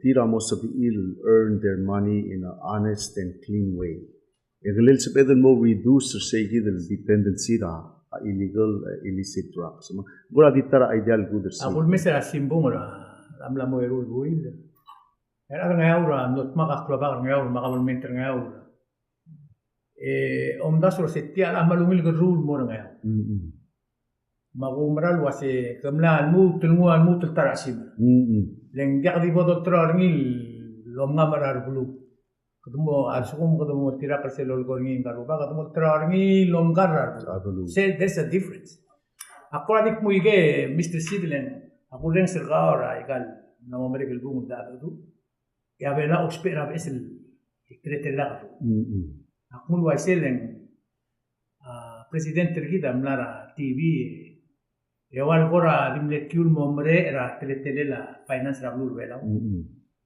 tira mo sabiil earn their money in an honest and clean way egalil sabedel mo reduce say del dependency ra illegal illicit drugs gura ditara ideal good akul mesera simbong ra amla mo erul buil era ngaura not makaklobar ngaura makamulmenter ngaura dasro setia la malungil ke rule mo nga magumral wase kamla almu tarasim leng dia di bodo trarngil lom nga marar bulu ketumo alsukum ketumo tira perselol gorngin karuba ketumo trarngil lom garar say there's a difference akoradik mo ige Mr. Sidlen ako rin sergara ikal na mamerikil bungun datu ya bela ospera besel ikretela akmul waiseleng presidente kita mlara TV ewal kora dimlet kyul momre era teletele la finance rabul bela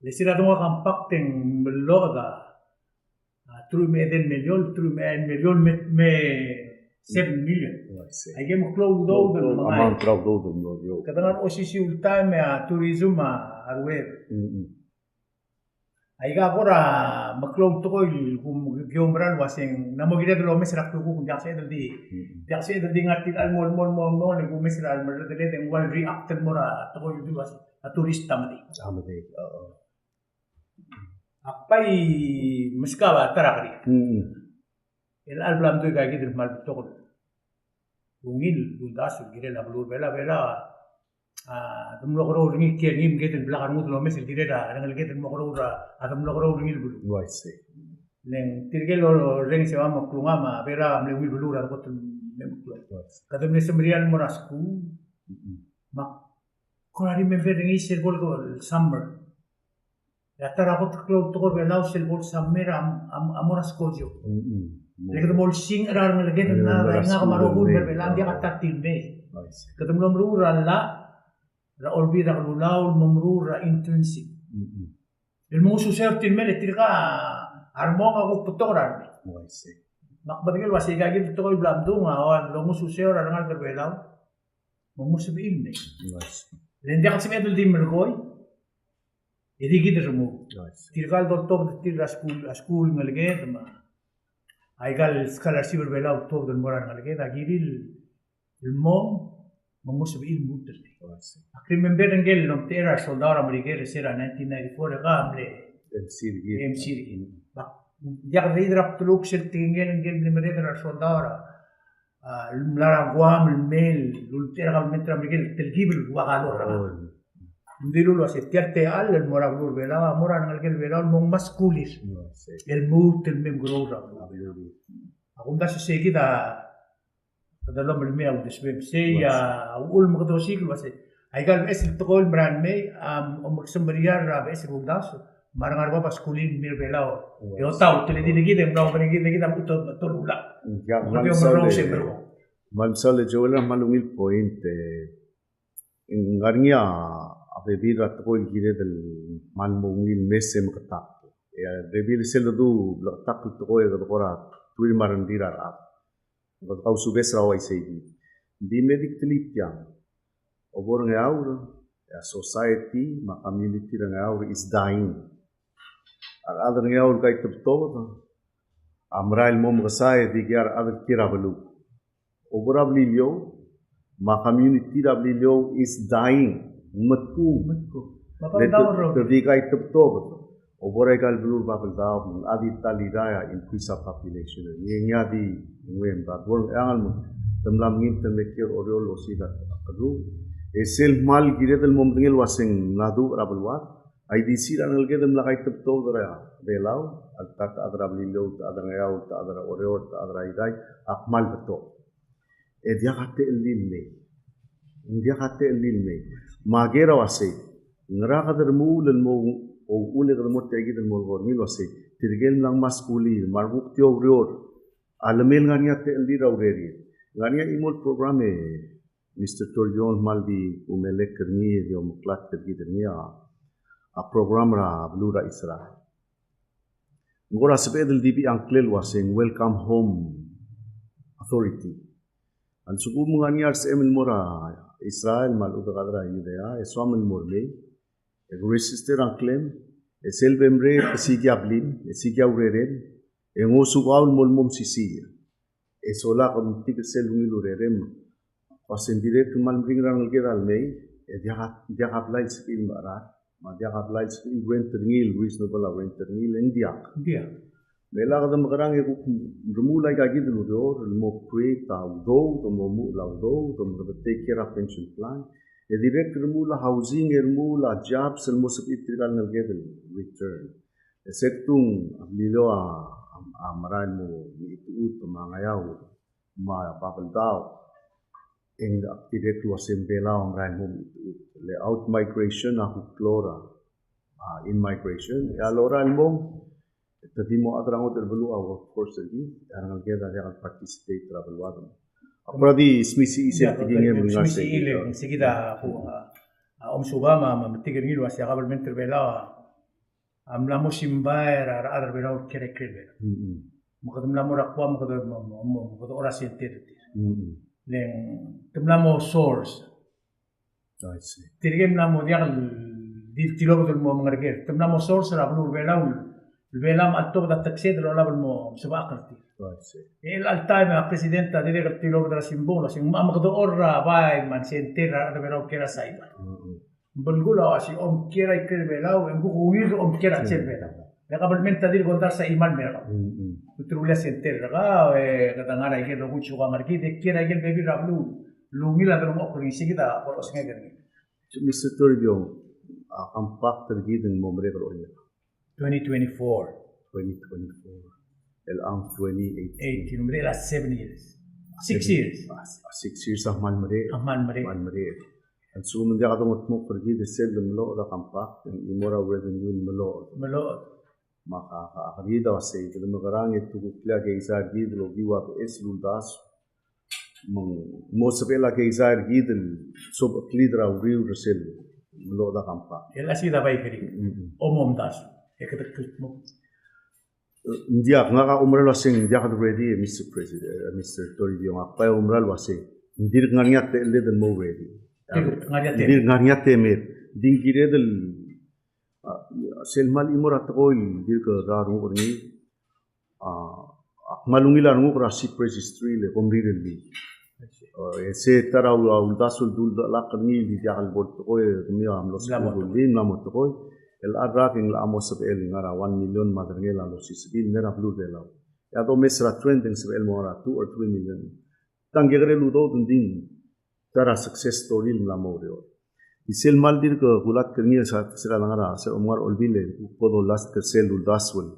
le sira donga kampak teng meloga tru me den million me 7 million ay gem cloud do the amount crowd do yo kadang osisi ulta me tourism arwe aiga kora maklong to ko giomran wasing namogire de lo mesra ko kun jakse di ngati al mol le ko mesra al mer de den wal reacted mora to ko yudu was a turista mati apai muskawa tarakri el album do ga gidir mal to ko ungil budas gire la blur bela adam logro ringi ke ngim geten belakar mut lo mesil gireda ngal geten mogro adam logro ringi bulu waise leng tirgelo ring sewa maklunga ma bera amle wil bulu ra kot memklo kadam ne semrian morasku ma korari me ringi sel gol summer ya tara kot klo to bela sel gol summer amoras kojo lek bol sing ra ngal geten na nga kamaro gol bela dia katatin be kadam lo rural la ra olbida lulaw numrura intrinsic el musu certin mele tirga armonga ko putoran makbadigel wasi gagil to ko blam dunga awan lo musu sera ngal terbelaw mo musu bilne lende kasi medul dimmer koy edi gider mo tirgal doktor tirga school ngalge ma aigal scholarship belaw to den moran ngalge agiril el mom mamuso bil mutter akrim member ngel nom tera soldar amerikere sera 1994 gamle MC ba dia redra tuluk sel tingel ngel member soldar lara guam mel lultera galmetra amerikere telgibel wagalor ndilu lo setiarte al el morabur vela moran ngel vela mong masculis el mutter mem grora agunda se seguida dalam ilmiah udisbeb saya ul magdosikl wase ay gal esil tokol brand may magsemberiar ra esil ugdas marang arba paskulin mir belao yo taw teledi gide mlaw banigi gide am utot tolula mansale jola malungil point ngarnya rebil rat ko gire del man mongil messe makatak ya rebil seladu tak to ko ya ko ra tuil marandira ra ko kau subes rawai sei di medik telitiang obor ngaur ya society ma community ngaur is dying ar other ngaur kai to amrail mom gasai di gyar other kirabalu oborabli yo ma community rabli yo is dying matku terdi kai to oborai kal blur babal da adi tali raya increase of population nya di ngem da bol angal mo tamlam ngin temekir oriol osida adu esel mal giredel mom ngel wasing nadu rabulwat IDC rangal gedem la kai to dara belau altak adrabli lo adrayau adra oriol adra idai akmal beto dia kate lilne magera wase ngara kadar mulen mo o ule kadar mo tegi dan mo gor mil wase tirgel lang maskuli marbuk tio rior alamel ngania te lira ureri ngania imol programe Mr. Torjon Maldi umelek kerni dio muklat tergi dernia a program ra blura Isra ngora sebedel dibi anklel waseng welcome home authority an suku mengani ars emil mora Israel mal uga kadra yudea eswamel morle resistor anklem eselbemre esigiablin esigiaureren engosu gaul molmom sisi esola kom tiksel ngilurerem pasen direct mal ringran ngedal mei dia hablai skill marat ma dia hablai skill winter ngil reasonable winter ngil dia Mela kadang makarang ya remulai kaki dulu dor, mau create tahu do, to mau lau do, to mau take care of pension plan. Ya direct remula housing, remula jobs, mau seperti tinggal ngelgedel return. Setung lilo amaran mo itu mangayau, ma babel dau. Eng direct luasin bela amaran mo itu. Layout migration aku klora, in migration. Ya lora mo. Tadi mau atrang hotel belu workforce lagi, orang kita dia akan participate travel wadam. Apalagi smisi isep tinggi mengenai smisi ile, kita om subama matigar ngilu asya kabel mentor bela, amla musim bayar ada bela kere kere. Mukadum lamu rakwa mukadum orang sentir. Leng temlamu source. Tirgem lamu dia di tilo betul mau mengerger. Temlamu source rablu bela البيلام التوب ده تكسيد ولا بالمو سباق كرتي الالتايم البريزيدنت ده دير تيلو بدر سيمبول سين ما مقدو اورا باي مان سنتير ده بيرو كيرا سايبا بنقول اسي ام كيرا يكر بيلاو انبو وير ام كيرا تشيل بيلاو ده قبل من تدير قدر سايمان ميرا بترولا سنتير رغا كدانغارا يجي لو كوتشو غاركي دي كيرا يجي بيبي رابلو لوميلا ده مو كوري سيدا بولوس نغرني Mr. Toribio kampak tergideng mo mereka orangnya 2024 el ang 2018 numero 7 years 6 years 6 years ahmal mare and so mun dia kadang mo pergi de sel melo da kampak en imora revenue melo maka akhrida wase de magarang itu kula ke isa gid lo giwa es lundas mo sabela ke isa gid sob klidra uriu resel melo da kampak el asida bai keri omom das India ngaka umral wasing dia kad ready Mr. President Mr. Toribio ngapa umral wasing dir ngariat te le den mo ready dir ngariat te met ding gire del selmal imorat oil dir ka raru ni akmalungi la ngu rasi registry le komri li ese tara uldasul dul la qarni li dia al bot ko mi am los din la mot ko el adrak ing la amos el ngara 1 million madrengela lo sisbil mera blue de la ya do mesra trending sebel mora 2 or 3 million tangere ludo dinding tara success story la moreo isel mal dir ko gulat kerni sa sera ngara se omar olbile podo last tercel daswel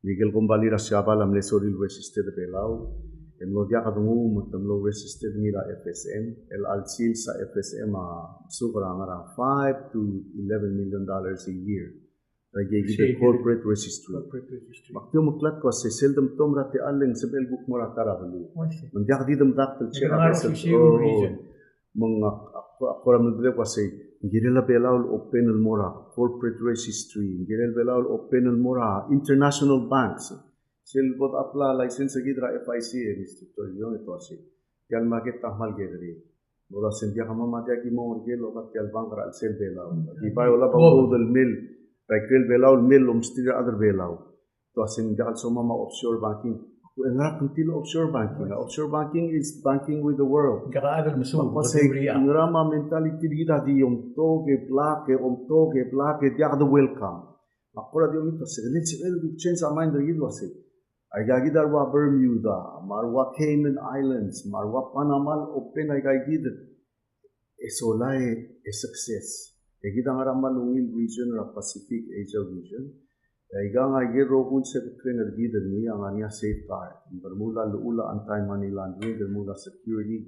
legal kombali ra siapa lam le soril register de belau en lo dia kadungu mutam lo register ni la FSM el alsil sa FSM supra ngara 5 to 11 million dollars a year lagi the corporate registry waktu muklat ko se seldom tom rate aleng sebel buk mora tara balu mendia di dem tak tel chera mong akora mudle ko se Girela Belaul open el mora corporate registry, Girela Belaul open el mora international banks. Sil bot apply license gidra FIC Mr. Torion ito asi. Tial market tahmal gedri. Boda sentia kama matia ki mo orgel okat tial bank ra sel Belaul. Di pa wala bago del mil. Rakrel Belaul mil umstira other Belaul. To asin jakal soma ma offshore banking. Nga kuntil offshore banking. Offshore banking is banking with the world. Kaka adal musuh. Kasi ngrama mentality kita di yung to ke plake om to ke plake dia ada welcome. Makora di ito segel change our mind dito kasi. Ay gagi darwa Bermuda, marwa Cayman Islands, marwa Panama open ay gagi esolay a success. Kita ngaramal ungil region ra Pacific Asia region. Igang ay giro kung sa krengar gida niya ang anya safeguard. Bermula luula antay Manila ni bermula security.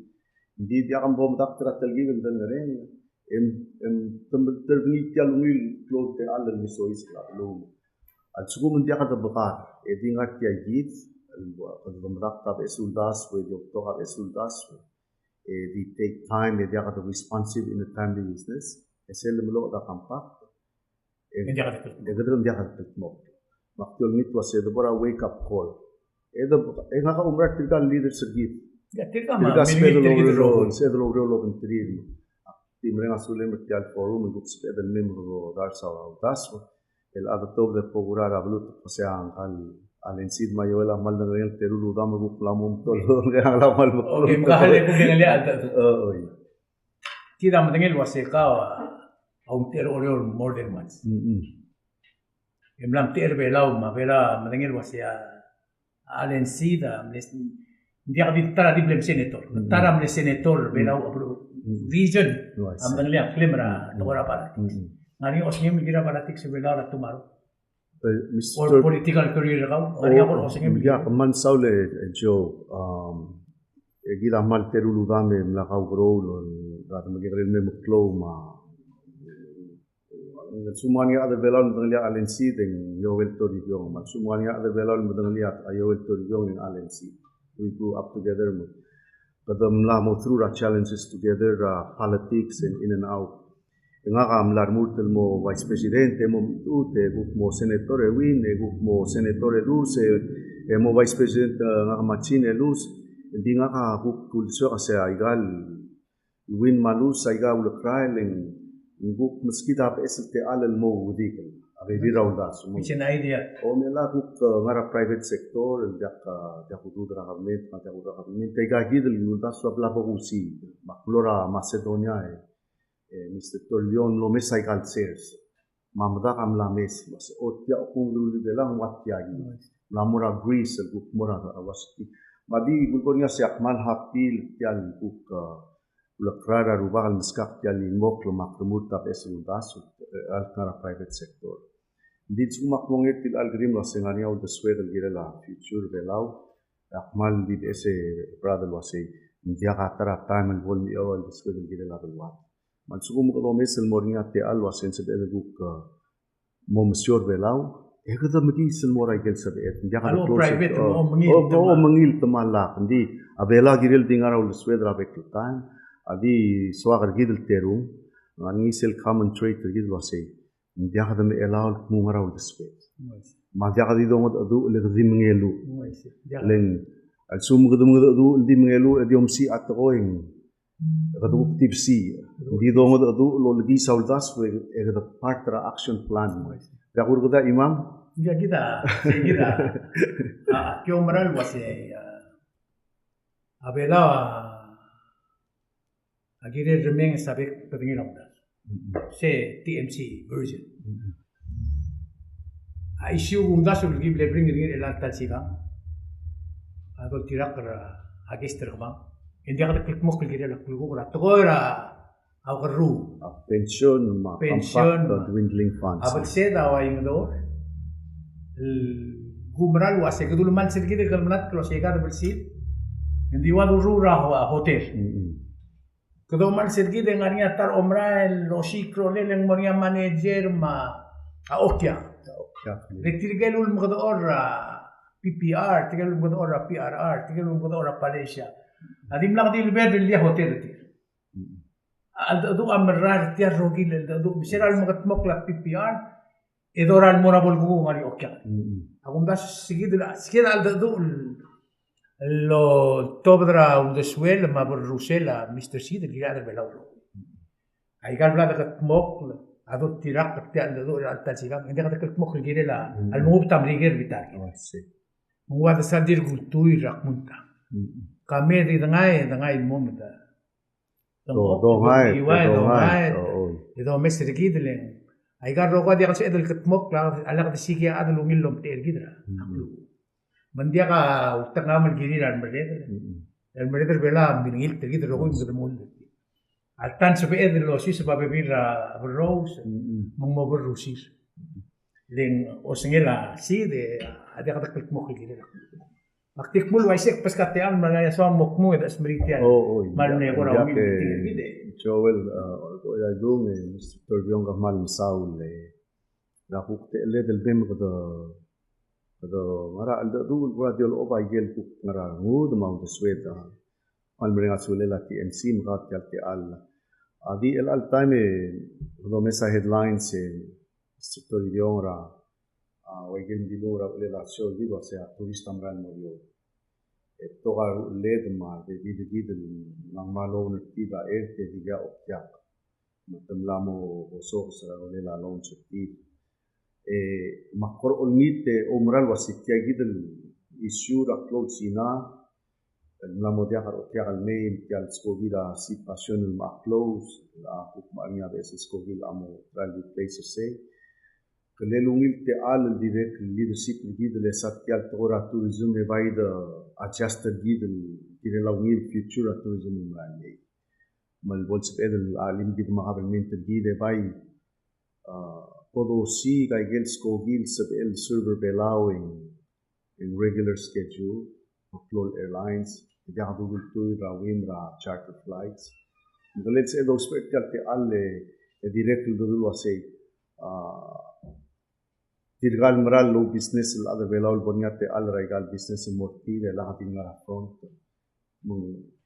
Hindi dia kan bom dak tratal given dan ren. Terbeni tial ungil close te alal misois lo. At sugu dia kata bakar. Edi ngat ya git bom dak tab esuldas we doktor tab esuldas. Edi take time dia kata responsive in the timely business. Esel melo da kampak. Dia kata mo. Maktul nit was the bora wake up call. Nga ka umrat tilka leader sa git. Tilka spedal over lo pentri. Timre nga sule mertial forum ngut spedal membro dar sa das. El adatog de pogura rablut kasi ang alensid mayola mal na real terulu da mo plamom tol. Nga la mal mo. Okay, makahali ko ginali ada. Kita matengil was ka aum ter oriol more than once. Emlam ter belau ma bela matengil was ya alensida dia ditara di blem senator. Tara blem senator belau vision am tenglia klimra tora para. Ngani osnya migira paratik se belau la tumaro. Or political career kau. Ngani ako osnya migira man saule jo gila mal terulu dame mlakau grol rat magigrel me muklo ma Sumania ada belon mengalia alensi dengan Yowel Toribiong. Sumania ada belon mengalia Yowel Toribiong in alensi. We grew up together. Kadam lah mo through our challenges together, politics and in and out. Nga kam larmutel mo vice president, mo mitute, guk mo senatore win, guk mo senatore luz, mo vice president nga kamachine luz. Hindi nga ka guk kulso kasi aigal win malus aigal ulakral Guk meski tap SLT alal mo wudikal. Abi biraw das. Mission idea. O mela guk ngara private sector jak ududra government ma jak ududra government kay gagidel yundas so bla bagusi. Maklora Macedonia Mr. Tolion lo mesay kalsers. Mamda kam la mes mas otya kung lulu belang wat yagi. Lamura Greece guk mura awasti. Madi gulkon nga si Akmal Hapil tial guk Lakrara rubal miskak jali ngok lumak lumurta pesuldas altara private sector. Dit sumak mongit til algrim la sengania ul deswedel girela future belau akmal dit ese brother wase dia katara time vol mi awal deswedel girela belwat. Man sukum ko mesel mornia te al wasen se de buk mo monsieur belau ekada magi sel morai gel sabe dia ka private o mangil tamala ndi abela girel dingara ul deswedel abek time Adi swagar gidel terum, ngani sel common trait gidel wasay. Dia kada me elawal kumungara ul deswed. Ma dia kada idong adu legdi mengelu. Leng al sum kada adu legdi mengelu ediom si atoing. Kada tipsi. Di dong adu lo legdi saudas we kada part action plan. Dia kur kada imam. Dia kita. Kyo moral wasay. Abela Agire remeng sabik pengin orang se TMC version. Isu undas ulgi bring ring elan talsika. Agol tirak agester kama. India kata klik mok kira la kulgo kura. Tokora awru. Pension ma. Dwindling funds. Abal se dawa ingdo. Gumral wase kedul man sirgide kalmanat kalau sega bersit. Indi wadu rura hotel. Kalau man sirgi dengan niya tar omrael lo sikro leleng moria manager ma aokya. Retirgelul mga ora PPR, tigelul mga ora PRR, tigelul mga ora Malaysia. Adim lang di lugar dia hotel ti. Aldo amrar tiar rogil aldo biseral magatmok la PPR edoral morabol gu ngari okya. Agun das sigid aldo lo tobra un desuel ma por rusela Mr. Seid gira del belau. Ay gal blada gatmok ado tirak tiar aldo alta sigam inde gatmok gire la al mub tamriger vital. Muad sadir gultui rakmunta. Kami di dangai momenta. Dongay. Ito Mr. Gidling. Ay garro ko di kasi edel katmok la ala ka sige adel umilom ter gidra. Mandia ka utang amal giriran mereder. El mereder bela binil ter gidra ko yung mul. Altan sa edel lo sis pa bebira rose mo berusis. Ling osngela si de ada ka katmok gidra. Aktif mul waisek pas katean malaya so mokmu da smritian. Malne ko raw mi. Joel ya dung Mr. Torbiong ka mal saul na hukte le del bem kada ngara alda dul wa diol oba gel ku ngara ngud ma de sweta al mrenga sule la TMC mga kalte al adi el al time do mesa headlines Mr. Torbiong ra wagin dilura ule la show di se turista mran morio toga led ma de gid nang malo na tiba te diga opyak matam lamo oso sa ule la lon chuti makor olmite omral wasitya gid issue ra close sina lamo dia har opyak al name tial skovida situation ma close la hukmania veces skovila amo private places say Kelelungil te al direct leadership gid le satyal tora tourism e vai the adjusted gid kelelungil future tourism mali mal bols pedal alim gid mahabenmental gid e vai todo si kai gel skogil sab el server Palau in regular schedule of airlines dia dugul tu rawim ra charter flights let's say those spectacle te al direct dudul wasay Tirgal maral low business ada belawal bonyate al regal business morti la hatin ngara front.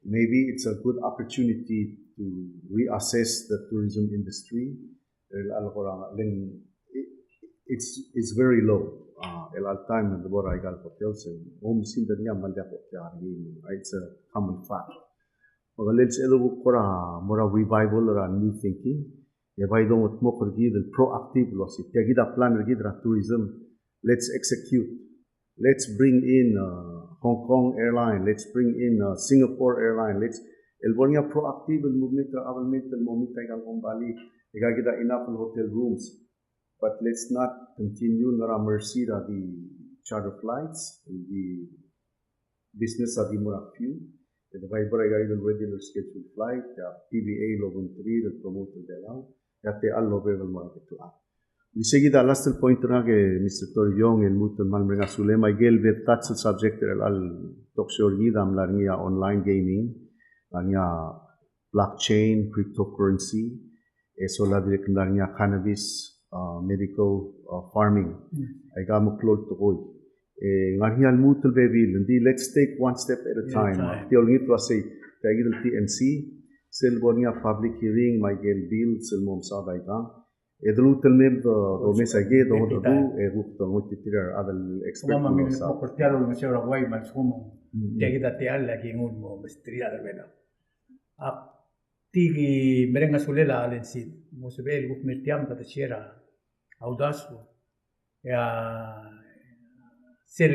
Maybe it's a good opportunity to reassess the tourism industry. It's very low. El al time the bora regal hotels and homes in the niya malya ko it's a common fact. Let's edo kora mora revival or new thinking. Yabay dong at mo the proactive loss. Kaya plan tourism. Let's execute. Let's bring in Hong Kong airline. Let's bring in Singapore airline. Let's elbonia proactive movement mental moment kang kumbali. Kaya enough hotel rooms. But let's not continue nara mercy the charter flights, the business of the mura few. The Viber the regular scheduled flight, PBA Logan 3, the promoter Palau. Yate al level market to up. We say that last point na ke Mr. Torbiong el mutul man mrenga sulema gel vet touch subject al talk show gidam larnia online gaming larnia blockchain cryptocurrency eso la direct larnia cannabis medical farming ay ga mo close to koy larnia al mutul baby let's take one step at a time. Tiol ngit was say tagil TMC Selbonia public hearing my gel bill selmom sabay ka edlu telmem do mesage do group to mutitira adal expert mo sa portialo ng sira way man sumo tegi dati al lagi ngun mo mestria del bena tigi merenga sulela alen sit mo sebel group metiam ka tshera audasu ya sel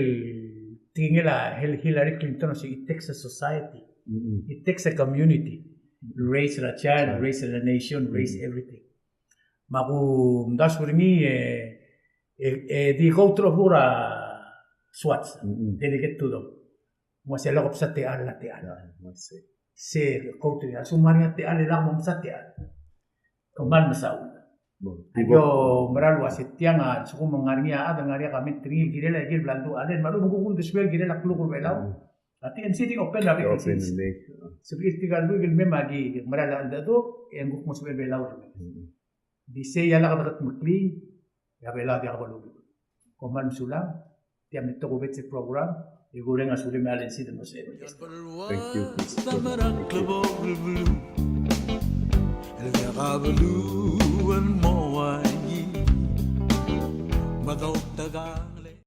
tingela Hillary Clinton si it takes a society it takes a community raise a child, raise a nation, raise everything. Maku das urmi di outro hura swats dedicate to them. Mo se lokop sa teal la teal. Se outro ya sumaria teal la mo sa teal. Kaman masaw. Ayo meral wasit tianga suku mengaria ada ngaria kami tri girela gir blandu alen malu mugul deswel girela klukul belau. Ati NCT open lagi open seperti kalau gil memagi merala anda tu yang guk musbel belau di se yala katat mukli ya belau dia kalau koman sulam tiap itu kubet program igureng asuli malen si dan musbel thank you الغابلو والمواجي مضوطة